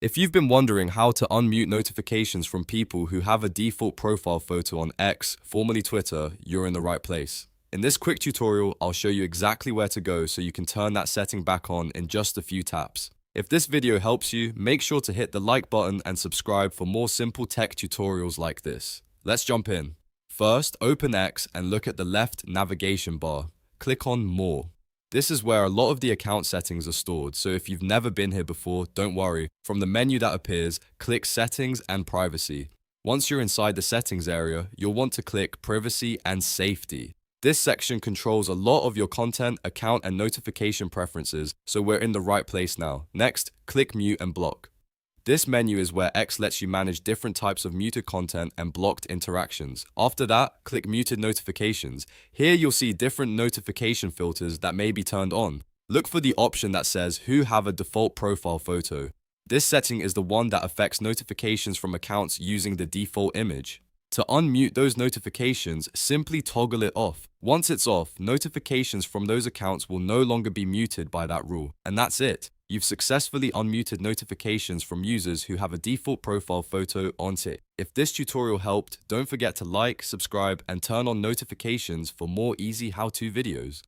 If you've been wondering how to unmute notifications from people who have a default profile photo on X, formerly Twitter, you're in the right place. In this quick tutorial, I'll show you exactly where to go so you can turn that setting back on in just a few taps. If this video helps you, make sure to hit the like button and subscribe for more simple tech tutorials like this. Let's jump in. First, open X and look at the left navigation bar. Click on More. This is where a lot of the account settings are stored, so if you've never been here before, don't worry. From the menu that appears, click Settings and Privacy. Once you're inside the settings area, you'll want to click Privacy and Safety. This section controls a lot of your content, account, and notification preferences, so we're in the right place now. Next, click Mute and Block. This menu is where X lets you manage different types of muted content and blocked interactions. After that, click Muted Notifications. Here you'll see different notification filters that may be turned on. Look for the option that says Who have a default profile photo. This setting is the one that affects notifications from accounts using the default image. To unmute those notifications, simply toggle it off. Once it's off, notifications from those accounts will no longer be muted by that rule. And that's it. You've successfully unmuted notifications from users who have a default profile photo on it. If this tutorial helped, don't forget to like, subscribe, and turn on notifications for more easy how-to videos.